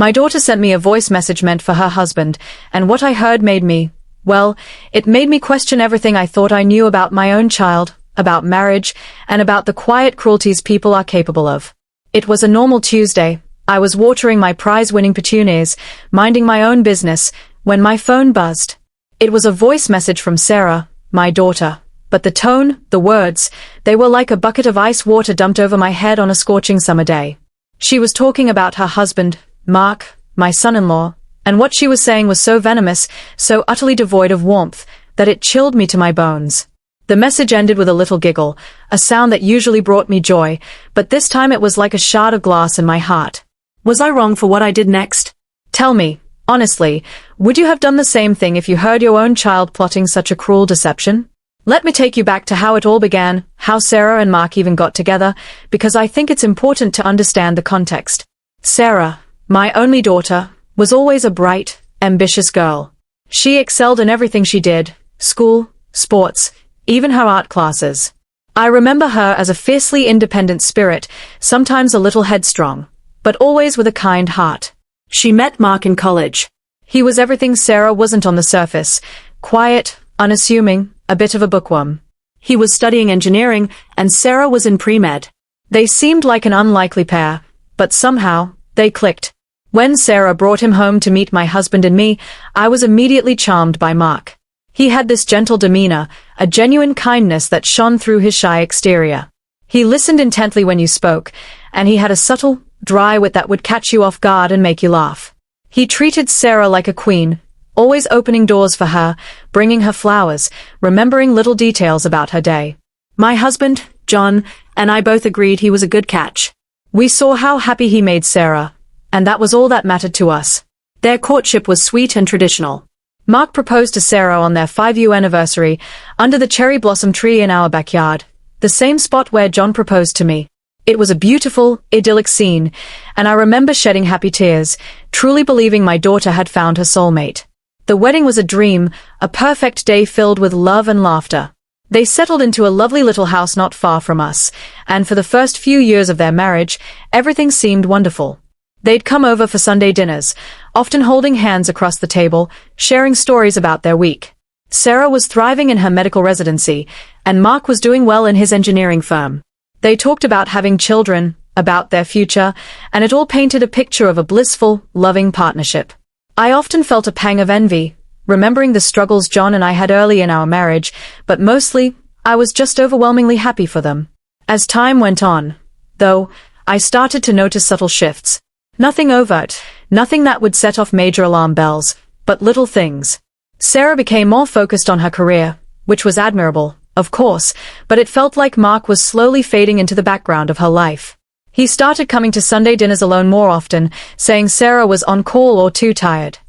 My daughter sent me a voice message meant for her husband, and what I heard made me, well, it made me question everything I thought I knew about my own child, about marriage, and about the quiet cruelties people are capable of. It was a normal Tuesday. I was watering my prize-winning petunias, minding my own business, when my phone buzzed. It was a voice message from Sarah, my daughter, but the tone, the words, they were like a bucket of ice water dumped over my head on a scorching summer day. She was talking about her husband, Mark, my son-in-law, and what she was saying was so venomous, so utterly devoid of warmth, that it chilled me to my bones. The message ended with a little giggle, a sound that usually brought me joy, but this time it was like a shard of glass in my heart. Was I wrong for what I did next? Tell me, honestly, would you have done the same thing if you heard your own child plotting such a cruel deception? Let me take you back to how it all began, how Sarah and Mark even got together, because I think it's important to understand the context. Sarah, my only daughter, was always a bright, ambitious girl. She excelled in everything she did, school, sports, even her art classes. I remember her as a fiercely independent spirit, sometimes a little headstrong, but always with a kind heart. She met Mark in college. He was everything Sarah wasn't on the surface, quiet, unassuming, a bit of a bookworm. He was studying engineering, and Sarah was in pre-med. They seemed like an unlikely pair, but somehow, they clicked. When Sarah brought him home to meet my husband and me, I was immediately charmed by Mark. He had this gentle demeanor, a genuine kindness that shone through his shy exterior. He listened intently when you spoke, and he had a subtle, dry wit that would catch you off guard and make you laugh. He treated Sarah like a queen, always opening doors for her, bringing her flowers, remembering little details about her day. My husband, John, and I both agreed he was a good catch. We saw how happy he made Sarah, and that was all that mattered to us. Their courtship was sweet and traditional. Mark proposed to Sarah on their 5-year anniversary, under the cherry blossom tree in our backyard, the same spot where John proposed to me. It was a beautiful, idyllic scene, and I remember shedding happy tears, truly believing my daughter had found her soulmate. The wedding was a dream, a perfect day filled with love and laughter. They settled into a lovely little house not far from us, and for the first few years of their marriage, everything seemed wonderful. They'd come over for Sunday dinners, often holding hands across the table, sharing stories about their week. Sarah was thriving in her medical residency, and Mark was doing well in his engineering firm. They talked about having children, about their future, and it all painted a picture of a blissful, loving partnership. I often felt a pang of envy, remembering the struggles John and I had early in our marriage, but mostly, I was just overwhelmingly happy for them. As time went on, though, I started to notice subtle shifts. Nothing overt, nothing that would set off major alarm bells, but little things. Sarah became more focused on her career, which was admirable, of course, but it felt like Mark was slowly fading into the background of her life. He started coming to Sunday dinners alone more often, saying Sarah was on call or too tired.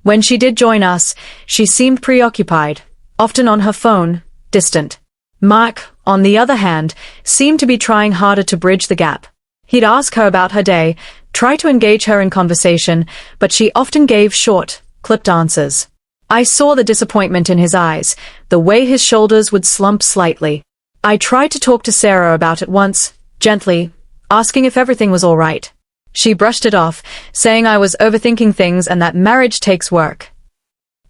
When she did join us, she seemed preoccupied, often on her phone, distant. Mark, on the other hand, seemed to be trying harder to bridge the gap. He'd ask her about her day, try to engage her in conversation, but she often gave short, clipped answers. I saw the disappointment in his eyes, the way his shoulders would slump slightly. I tried to talk to Sarah about it once, gently, asking if everything was all right. She brushed it off, saying I was overthinking things and that marriage takes work.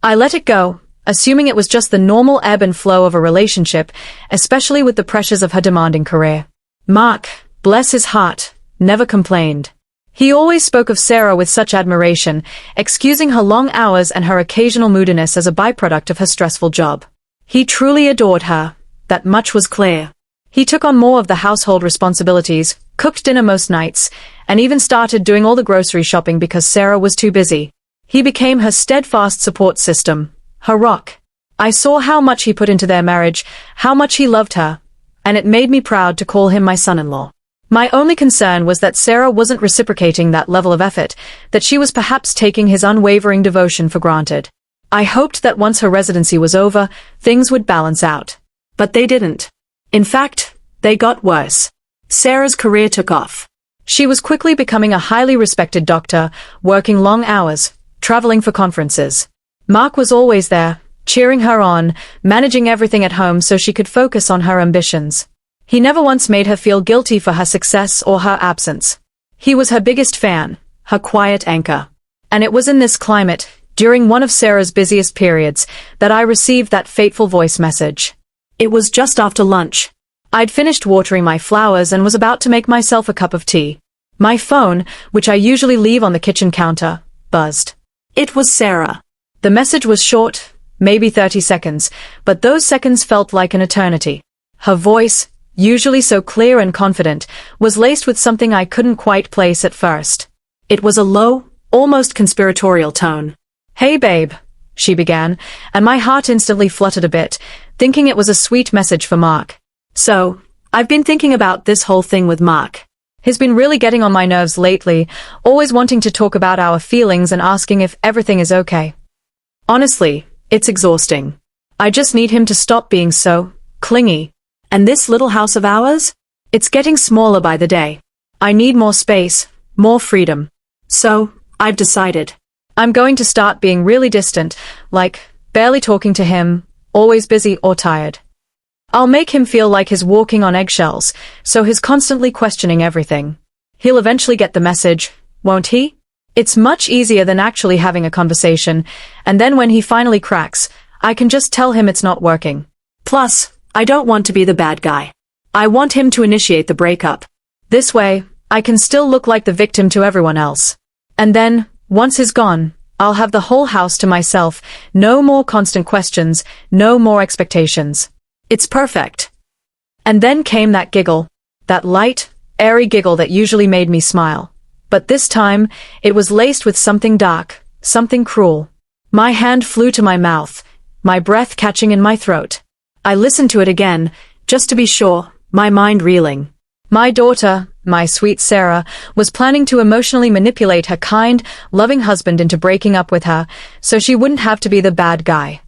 I let it go, assuming it was just the normal ebb and flow of a relationship, especially with the pressures of her demanding career. Mark, bless his heart, never complained. He always spoke of Sarah with such admiration, excusing her long hours and her occasional moodiness as a byproduct of her stressful job. He truly adored her, that much was clear. He took on more of the household responsibilities, cooked dinner most nights, and even started doing all the grocery shopping because Sarah was too busy. He became her steadfast support system, her rock. I saw how much he put into their marriage, how much he loved her, and it made me proud to call him my son-in-law. My only concern was that Sarah wasn't reciprocating that level of effort, that she was perhaps taking his unwavering devotion for granted. I hoped that once her residency was over, things would balance out. But they didn't. In fact, they got worse. Sarah's career took off. She was quickly becoming a highly respected doctor, working long hours, traveling for conferences. Mark was always there, cheering her on, managing everything at home so she could focus on her ambitions. He never once made her feel guilty for her success or her absence. He was her biggest fan, her quiet anchor. And it was in this climate, during one of Sarah's busiest periods, that I received that fateful voice message. It was just after lunch. I'd finished watering my flowers and was about to make myself a cup of tea. My phone, which I usually leave on the kitchen counter, buzzed. It was Sarah. The message was short, maybe 30 seconds, but those seconds felt like an eternity. Her voice, usually so clear and confident, was laced with something I couldn't quite place at first. It was a low, almost conspiratorial tone. "Hey babe," she began, and my heart instantly fluttered a bit, thinking it was a sweet message for Mark. "So, I've been thinking about this whole thing with Mark. He's been really getting on my nerves lately, always wanting to talk about our feelings and asking if everything is okay. Honestly, it's exhausting. I just need him to stop being so clingy. And this little house of ours? It's getting smaller by the day. I need more space, more freedom. So, I've decided. I'm going to start being really distant, like barely talking to him, always busy or tired. I'll make him feel like he's walking on eggshells, so he's constantly questioning everything. He'll eventually get the message, won't he? It's much easier than actually having a conversation, and then when he finally cracks, I can just tell him it's not working. Plus, I don't want to be the bad guy. I want him to initiate the breakup. This way, I can still look like the victim to everyone else. And then, once he's gone, I'll have the whole house to myself, no more constant questions, no more expectations. It's perfect." And then came that giggle, that light, airy giggle that usually made me smile. But this time, it was laced with something dark, something cruel. My hand flew to my mouth, my breath catching in my throat. I listened to it again, just to be sure, my mind reeling. My daughter, my sweet Sarah, was planning to emotionally manipulate her kind, loving husband into breaking up with her, so she wouldn't have to be the bad guy.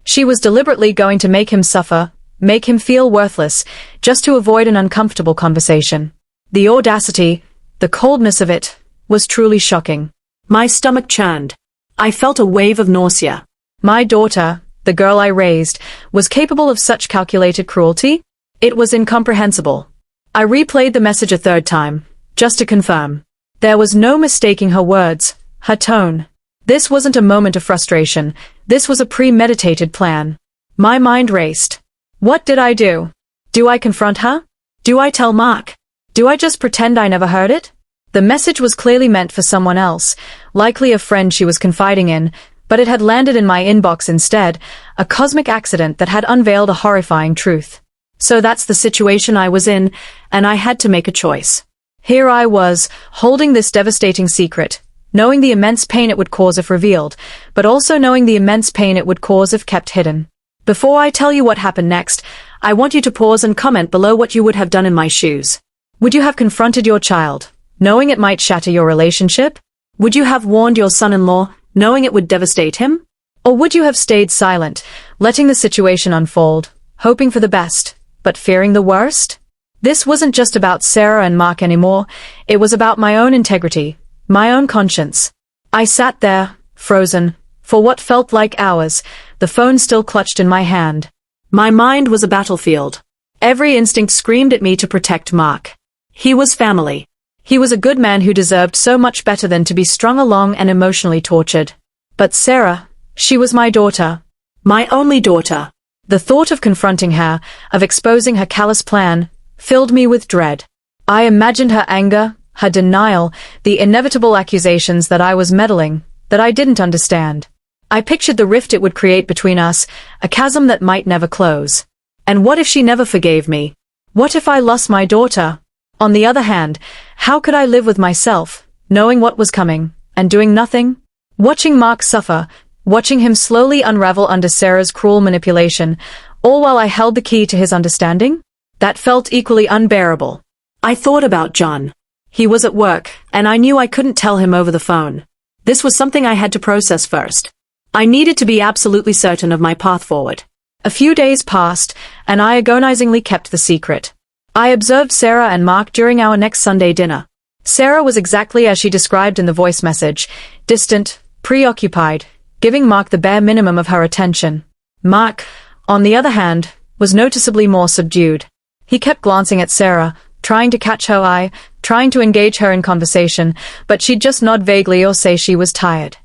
She was deliberately going to make him suffer, make him feel worthless, just to avoid an uncomfortable conversation. The audacity, the coldness of it, was truly shocking. My stomach churned. I felt a wave of nausea. My daughter, the girl I raised, was capable of such calculated cruelty? It was incomprehensible. I replayed the message a third time, just to confirm. There was no mistaking her words, her tone. This wasn't a moment of frustration, this was a premeditated plan. My mind raced. What did I do? Do I confront her? Do I tell Mark? Do I just pretend I never heard it? The message was clearly meant for someone else, likely a friend she was confiding in, but it had landed in my inbox instead, a cosmic accident that had unveiled a horrifying truth. So that's the situation I was in, and I had to make a choice. Here I was, holding this devastating secret, knowing the immense pain it would cause if revealed, but also knowing the immense pain it would cause if kept hidden. Before I tell you what happened next, I want you to pause and comment below what you would have done in my shoes. Would you have confronted your child, knowing it might shatter your relationship? Would you have warned your son-in-law, knowing it would devastate him? Or would you have stayed silent, letting the situation unfold, hoping for the best, but fearing the worst? This wasn't just about Sarah and Mark anymore, it was about my own integrity, my own conscience. I sat there, frozen, for what felt like hours, the phone still clutched in my hand. My mind was a battlefield. Every instinct screamed at me to protect Mark. He was family. He was a good man who deserved so much better than to be strung along and emotionally tortured. But Sarah, she was my daughter. My only daughter. The thought of confronting her, of exposing her callous plan, filled me with dread. I imagined her anger, her denial, the inevitable accusations that I was meddling, that I didn't understand. I pictured the rift it would create between us, a chasm that might never close. And what if she never forgave me? What if I lost my daughter? On the other hand, how could I live with myself, knowing what was coming, and doing nothing? Watching Mark suffer, watching him slowly unravel under Sarah's cruel manipulation, all while I held the key to his understanding? That felt equally unbearable. I thought about John. He was at work, and I knew I couldn't tell him over the phone. This was something I had to process first. I needed to be absolutely certain of my path forward. A few days passed, and I agonizingly kept the secret. I observed Sarah and Mark during our next Sunday dinner. Sarah was exactly as she described in the voice message, distant, preoccupied, giving Mark the bare minimum of her attention. Mark, on the other hand, was noticeably more subdued. He kept glancing at Sarah, trying to catch her eye, trying to engage her in conversation, but she'd just nod vaguely or say she was tired.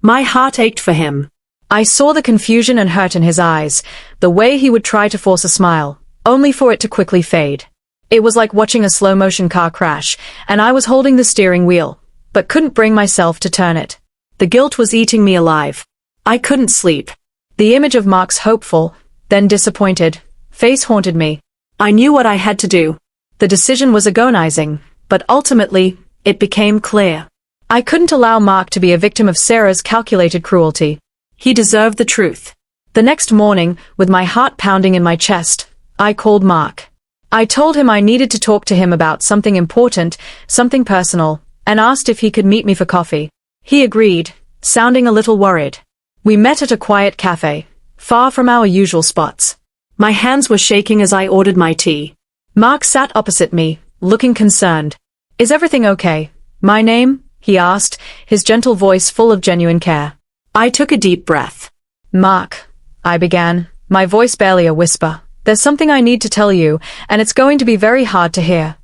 My heart ached for him. I saw the confusion and hurt in his eyes, the way he would try to force a smile, only for it to quickly fade. It was like watching a slow-motion car crash, and I was holding the steering wheel, but couldn't bring myself to turn it. The guilt was eating me alive. I couldn't sleep. The image of Mark's hopeful, then disappointed, face haunted me. I knew what I had to do. The decision was agonizing, but ultimately, it became clear. I couldn't allow Mark to be a victim of Sarah's calculated cruelty. He deserved the truth. The next morning, with my heart pounding in my chest, I called Mark. I told him I needed to talk to him about something important, something personal, and asked if he could meet me for coffee. He agreed, sounding a little worried. We met at a quiet cafe, far from our usual spots. My hands were shaking as I ordered my tea. Mark sat opposite me, looking concerned. "Is everything okay? My name?" he asked, his gentle voice full of genuine care. I took a deep breath. "Mark," I began, my voice barely a whisper. "There's something I need to tell you, and it's going to be very hard to hear."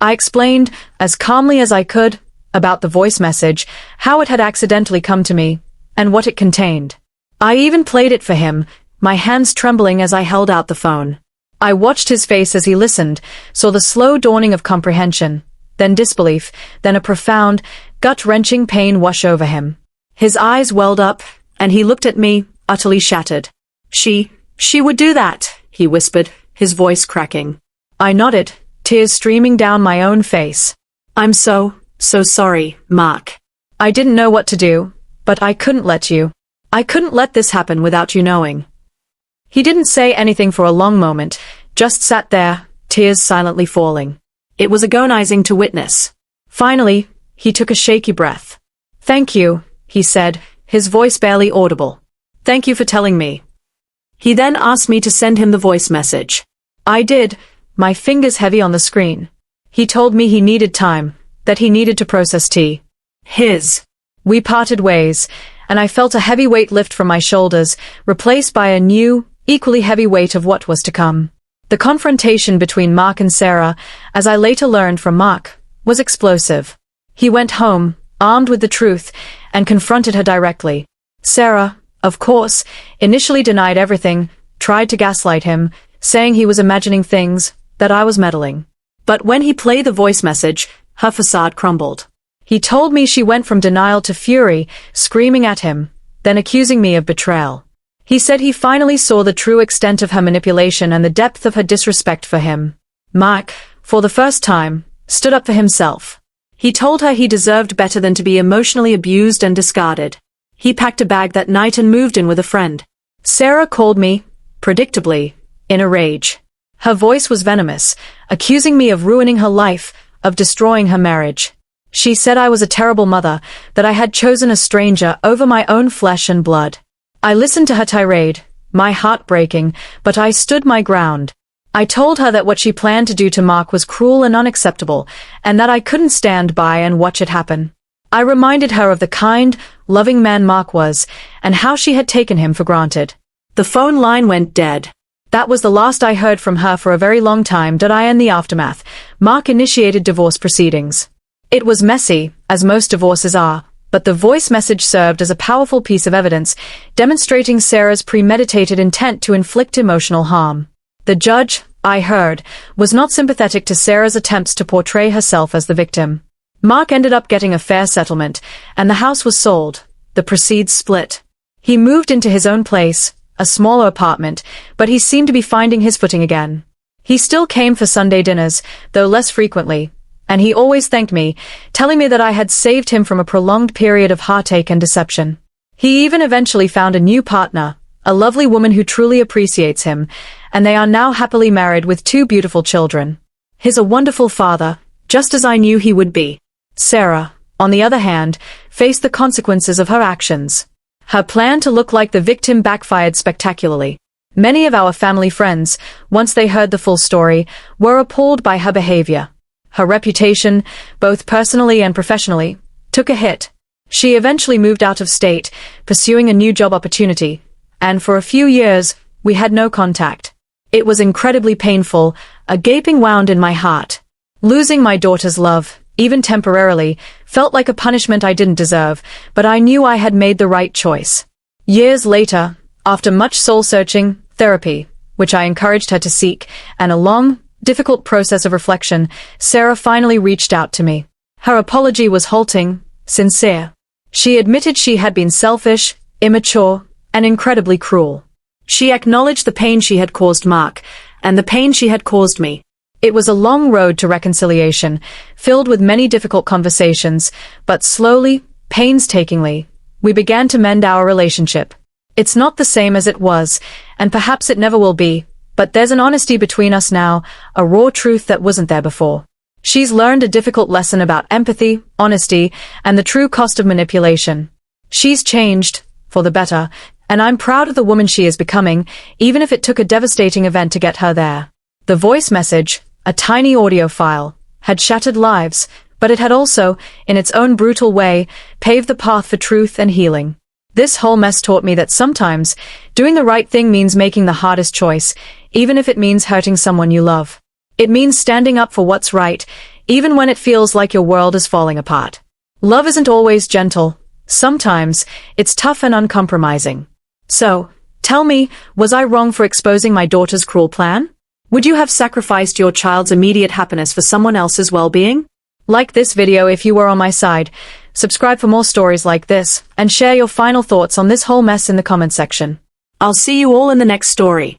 I explained, as calmly as I could, about the voice message, how it had accidentally come to me, and what it contained. I even played it for him, my hands trembling as I held out the phone. I watched his face as he listened, saw the slow dawning of comprehension, then disbelief, then a profound, gut-wrenching pain wash over him. His eyes welled up, and he looked at me, utterly shattered. She would do that," he whispered, his voice cracking. I nodded, tears streaming down my own face. "I'm so sorry, Mark." I didn't know what to do, but I couldn't let you. I couldn't let this happen without you knowing. He didn't say anything for a long moment, just sat there, tears silently falling. It was agonizing to witness. Finally, he took a shaky breath. "Thank you," he said, his voice barely audible. "Thank you for telling me." He then asked me to send him the voice message. I did, my fingers heavy on the screen. He told me he needed time, that he needed to process tea. We parted ways, and I felt a heavy weight lift from my shoulders, replaced by a new, equally heavy weight of what was to come. The confrontation between Mark and Sarah, as I later learned from Mark, was explosive. He went home, armed with the truth, and confronted her directly. Sarah, of course, initially denied everything, tried to gaslight him, saying he was imagining things, that I was meddling. But when he played the voice message, her facade crumbled. He told me she went from denial to fury, screaming at him, then accusing me of betrayal. He said he finally saw the true extent of her manipulation and the depth of her disrespect for him. Mark, for the first time, stood up for himself. He told her he deserved better than to be emotionally abused and discarded. He packed a bag that night and moved in with a friend. Sarah called me, predictably, in a rage. Her voice was venomous, accusing me of ruining her life, of destroying her marriage. She said I was a terrible mother, that I had chosen a stranger over my own flesh and blood. I listened to her tirade, my heart breaking, but I stood my ground. I told her that what she planned to do to Mark was cruel and unacceptable, and that I couldn't stand by and watch it happen. I reminded her of the kind, loving man Mark was, and how she had taken him for granted. The phone line went dead. That was the last I heard from her for a very long time. In the aftermath, Mark initiated divorce proceedings. It was messy, as most divorces are, but the voice message served as a powerful piece of evidence, demonstrating Sarah's premeditated intent to inflict emotional harm. The judge, I heard, was not sympathetic to Sarah's attempts to portray herself as the victim. Mark ended up getting a fair settlement, and the house was sold, the proceeds split. He moved into his own place, a smaller apartment, but he seemed to be finding his footing again. He still came for Sunday dinners, though less frequently, and he always thanked me, telling me that I had saved him from a prolonged period of heartache and deception. He even eventually found a new partner, a lovely woman who truly appreciates him, and they are now happily married with 2 beautiful children. He's a wonderful father, just as I knew he would be. Sarah, on the other hand, faced the consequences of her actions. Her plan to look like the victim backfired spectacularly. Many of our family friends, once they heard the full story, were appalled by her behavior. Her reputation, both personally and professionally, took a hit. She eventually moved out of state, pursuing a new job opportunity, and for a few years, we had no contact. It was incredibly painful, a gaping wound in my heart. Losing my daughter's love, even temporarily, felt like a punishment I didn't deserve, but I knew I had made the right choice. Years later, after much soul-searching, therapy, which I encouraged her to seek, and a long, difficult process of reflection, Sarah finally reached out to me. Her apology was halting, sincere. She admitted she had been selfish, immature, and incredibly cruel. She acknowledged the pain she had caused Mark, and the pain she had caused me. It was a long road to reconciliation, filled with many difficult conversations, but slowly, painstakingly, we began to mend our relationship. It's not the same as it was, and perhaps it never will be, but there's an honesty between us now, a raw truth that wasn't there before. She's learned a difficult lesson about empathy, honesty, and the true cost of manipulation. She's changed, for the better, and I'm proud of the woman she is becoming, even if it took a devastating event to get her there. The voice message, a tiny audio file, had shattered lives, but it had also, in its own brutal way, paved the path for truth and healing. This whole mess taught me that sometimes, doing the right thing means making the hardest choice, even if it means hurting someone you love. It means standing up for what's right, even when it feels like your world is falling apart. Love isn't always gentle. Sometimes, it's tough and uncompromising. So, tell me, was I wrong for exposing my daughter's cruel plan? Would you have sacrificed your child's immediate happiness for someone else's well-being? Like this video if you were on my side, subscribe for more stories like this, and share your final thoughts on this whole mess in the comment section. I'll see you all in the next story.